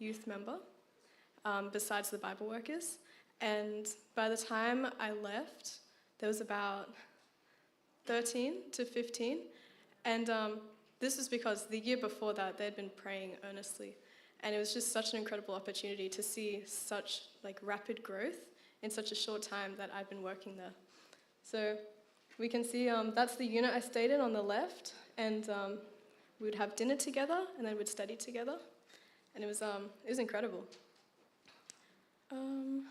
youth member, besides the Bible workers. And by the time I left, there was about 13 to 15. And this was because the year before that, they'd been praying earnestly. And it was just such an incredible opportunity to see such rapid growth in such a short time that I've been working there. So we can see that's the unit I stayed in on the left. And we would have dinner together, and then we'd study together. And it was incredible. And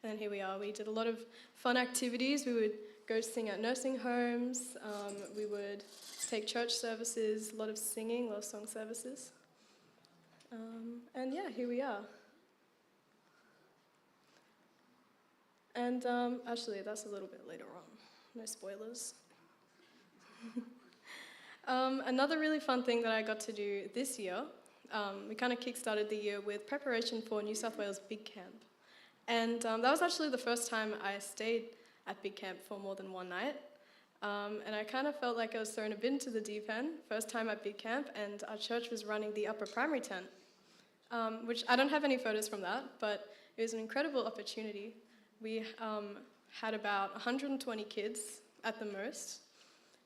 then here we are. We did a lot of fun activities. We would go sing at nursing homes. We would take church services, a lot of singing, a lot of song services. And yeah, here we are. And actually, that's a little bit later on. No spoilers. Another really fun thing that I got to do this year, we kind of kick-started the year with preparation for New South Wales Big Camp. And that was actually the first time I stayed at Big Camp for more than one night. And I kind of felt like I was thrown a bit into the deep end, first time at Big Camp, and our church was running the upper primary tent, which I don't have any photos from that, but it was an incredible opportunity. We had about 120 kids at the most,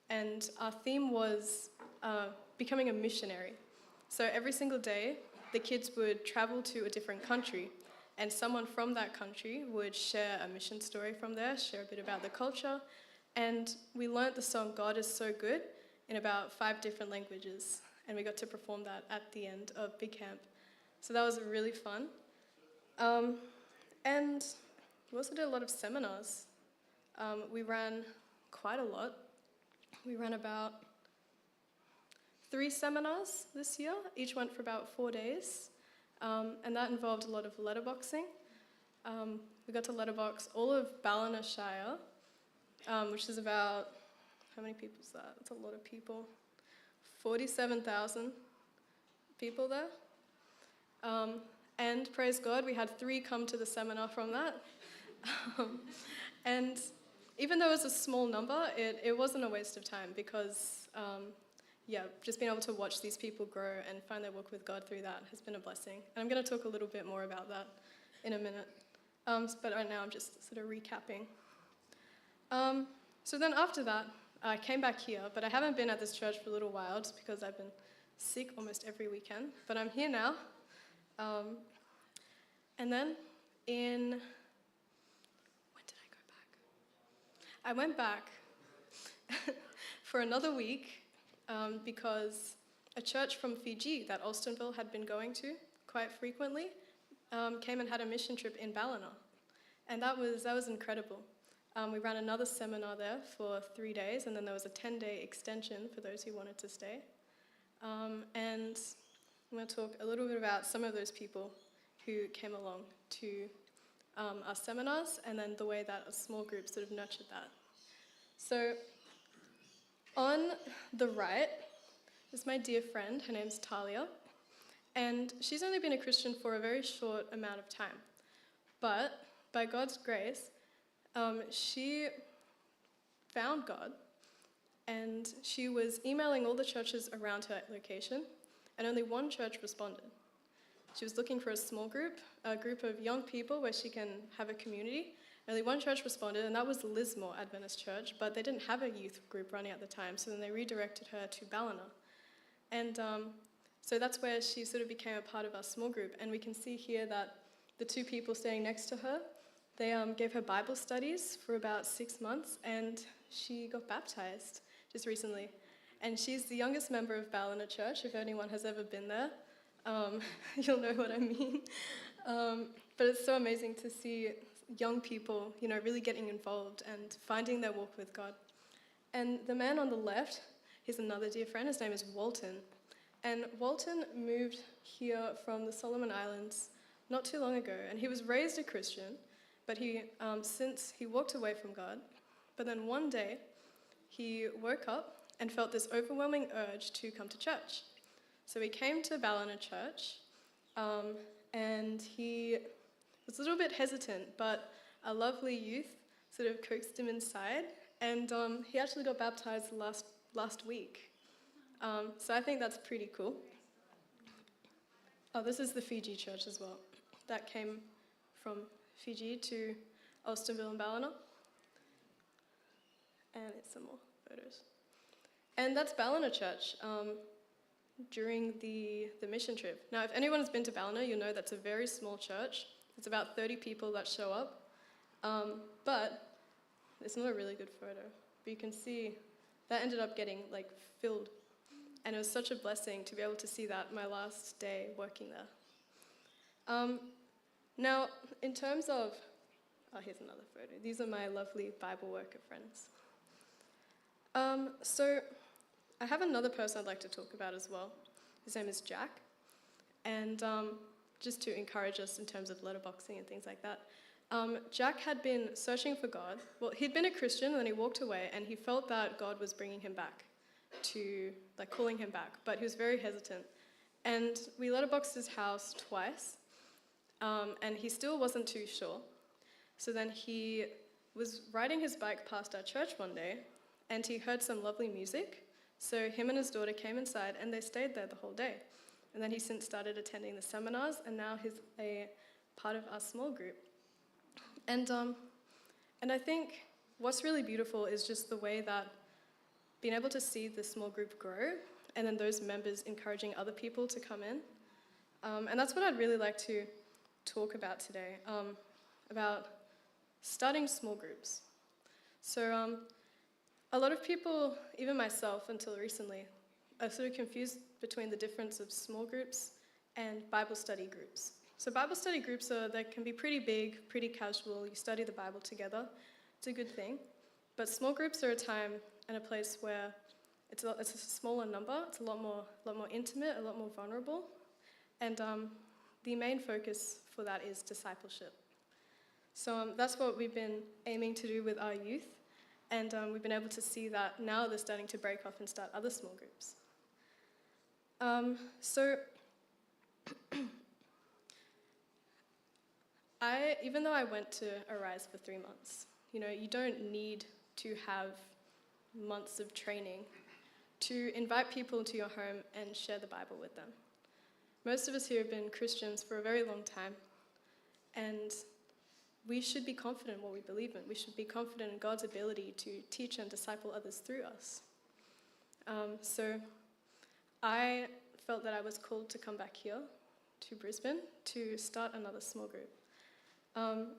and our theme was becoming a missionary. So every single day, the kids would travel to a different country, and someone from that country would share a mission story from there, share a bit about the culture, and we learnt the song God Is So Good in about 5 different languages, and we got to perform that at the end of Big Camp. So that was really fun. And we also did a lot of seminars. We ran quite a lot. We ran about 3 seminars this year. Each went for about 4 days. And that involved a lot of letterboxing. We got to letterbox all of Ballina Shire, which is about, how many people is that? That's a lot of people. 47,000 people there. And praise God, we had 3 come to the seminar from that. And even though it was a small number, it wasn't a waste of time because, just being able to watch these people grow and find their walk with God through that has been a blessing. And I'm going to talk a little bit more about that in a minute. But right now I'm just sort of recapping. So then after that, I came back here, but I haven't been at this church for a little while just because I've been sick almost every weekend. But I'm here now. And then when did I go back? I went back for another week because a church from Fiji that Alstonville had been going to quite frequently came and had a mission trip in Ballina. And that was incredible. We ran another seminar there for 3 days, and then there was a 10-day extension for those who wanted to stay. And I'm going to talk a little bit about some of those people who came along to our seminars, and then the way that a small group sort of nurtured that. So on the right is my dear friend. Her name's Talia, and she's only been a Christian for a very short amount of time. But by God's grace, she found God, and she was emailing all the churches around her location, and only one church responded. She was looking for a small group, a group of young people where she can have a community. Only one church responded, and that was Lismore Adventist Church, but they didn't have a youth group running at the time, so then they redirected her to Ballina. And so that's where she sort of became a part of our small group, and we can see here that the 2 people standing next to her, they gave her Bible studies for about 6 months, and she got baptized just recently. And she's the youngest member of Ballina Church. If anyone has ever been there, you'll know what I mean. But it's so amazing to see young people, really getting involved and finding their walk with God. And the man on the left, he's another dear friend. His name is Walton. And Walton moved here from the Solomon Islands not too long ago, and he was raised a Christian, but since he walked away from God. But then one day, he woke up and felt this overwhelming urge to come to church. So he came to Ballina Church, and he was a little bit hesitant, but a lovely youth sort of coaxed him inside, and he actually got baptized last week. So I think that's pretty cool. Oh, this is the Fiji church as well. That came from Fiji to Ulsterville and Ballina. And it's some more photos. And that's Ballina Church during the mission trip. Now, if anyone has been to Ballina, you'll know that's a very small church. It's about 30 people that show up. But it's not a really good photo. But you can see that ended up getting like filled. And it was such a blessing to be able to see that my last day working there. Now, in terms of, oh, here's another photo. These are my lovely Bible worker friends. So I have another person I'd like to talk about as well. His name is Jack. And just to encourage us in terms of letterboxing and things like that, Jack had been searching for God. Well, he'd been a Christian and then he walked away and he felt that God was bringing him back to, like, calling him back, but he was very hesitant. And we letterboxed his house twice, and he still wasn't too sure. So then he was riding his bike past our church one day, and he heard some lovely music. So him and his daughter came inside, and they stayed there the whole day. And then he since started attending the seminars, and now he's a part of our small group. And I think what's really beautiful is just the way that being able to see the small group grow, and then those members encouraging other people to come in. And that's what I'd really like to talk about today, about starting small groups. So a lot of people, even myself until recently, are sort of confused between the difference of small groups and Bible study groups. So Bible study groups they can be pretty big, pretty casual. You study the Bible together. It's a good thing. But small groups are a time and a place where it's a smaller number. It's a lot more intimate, a lot more vulnerable. And the main focus for that is discipleship. So that's what we've been aiming to do with our youth. And we've been able to see that now they're starting to break off and start other small groups. Even though I went to Arise for 3 months, you don't need to have months of training to invite people to your home and share the Bible with them. Most of us here have been Christians for a very long time, and we should be confident in what we believe in. We should be confident in God's ability to teach and disciple others through us. So I felt that I was called to come back here to Brisbane to start another small group.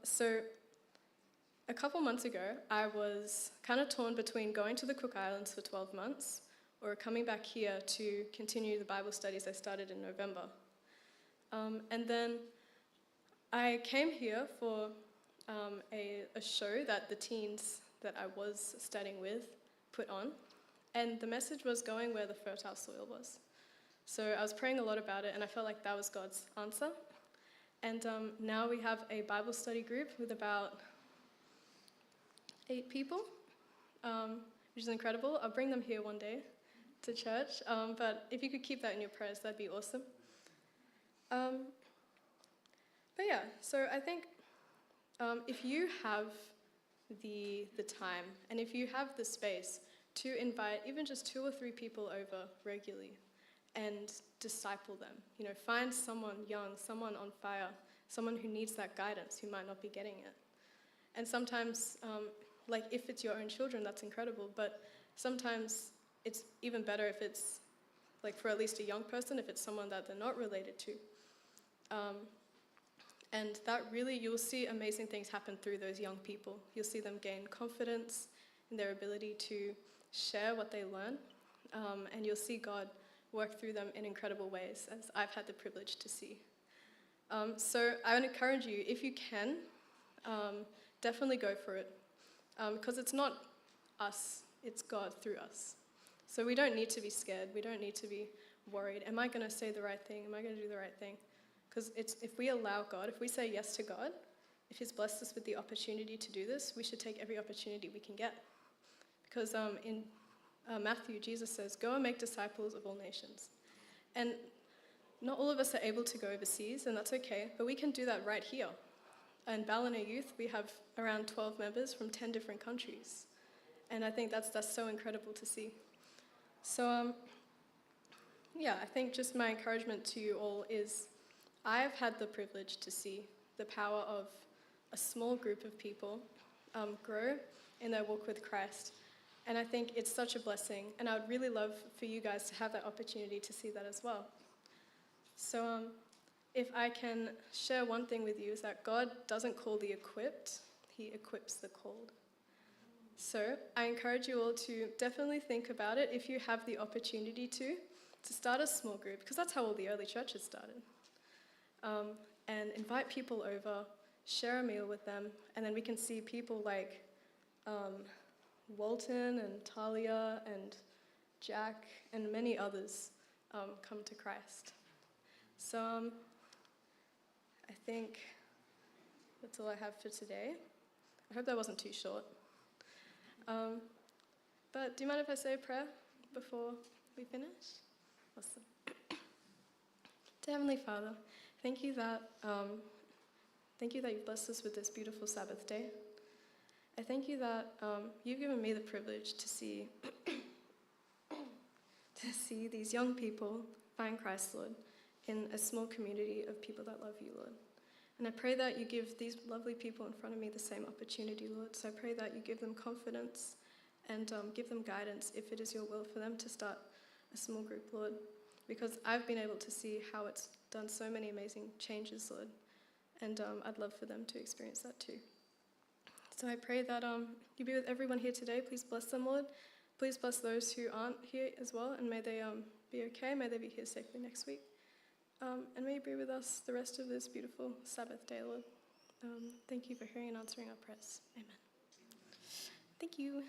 So a couple months ago, I was kind of torn between going to the Cook Islands for 12 months or coming back here to continue the Bible studies I started in November. And then I came here for a show that the teens that I was studying with put on, and the message was going where the fertile soil was. So I was praying a lot about it, and I felt like that was God's answer. And now we have a Bible study group with about 8 people, which is incredible. I'll bring them here one day to church, but if you could keep that in your prayers, that'd be awesome. But yeah, so I think if you have the time and if you have the space to invite even just 2 or 3 people over regularly and disciple them, find someone young, someone on fire, someone who needs that guidance, who might not be getting it. And sometimes, like if it's your own children, that's incredible, but sometimes it's even better if it's, like for at least a young person, if it's someone that they're not related to. And that really, you'll see amazing things happen through those young people. You'll see them gain confidence in their ability to share what they learn, and you'll see God work through them in incredible ways, as I've had the privilege to see. So I would encourage you, if you can, definitely go for it, because it's not us, it's God through us. So we don't need to be scared. We don't need to be worried. Am I going to say the right thing? Am I going to do the right thing? Because if we allow God, if we say yes to God, if He's blessed us with the opportunity to do this, we should take every opportunity we can get. Because in Matthew, Jesus says, "Go and make disciples of all nations." And not all of us are able to go overseas, and that's okay, but we can do that right here. In Ballina Youth, we have around 12 members from 10 different countries. And I think that's so incredible to see. So, yeah, I think just my encouragement to you all is I have had the privilege to see the power of a small group of people grow in their walk with Christ. And I think it's such a blessing. And I would really love for you guys to have that opportunity to see that as well. So if I can share one thing with you, is that God doesn't call the equipped, he equips the called. So I encourage you all to definitely think about it if you have the opportunity to start a small group, because that's how all the early churches started. And invite people over, share a meal with them, and then we can see people like Walton and Talia and Jack and many others come to Christ. So I think that's all I have for today. I hope that wasn't too short. But do you mind if I say a prayer before we finish? Awesome. To Heavenly Father, thank you that you've blessed us with this beautiful Sabbath day. I thank you that you've given me the privilege to see these young people find Christ, Lord, in a small community of people that love you, Lord. And I pray that you give these lovely people in front of me the same opportunity, Lord. So I pray that you give them confidence and give them guidance if it is your will for them to start a small group, Lord. Because I've been able to see how it's done so many amazing changes, Lord. And I'd love for them to experience that too. So I pray that you be with everyone here today. Please bless them, Lord. Please bless those who aren't here as well, and may they be okay. May they be here safely next week. And may you be with us the rest of this beautiful Sabbath day, Lord. Thank you for hearing and answering our prayers. Amen. Thank you.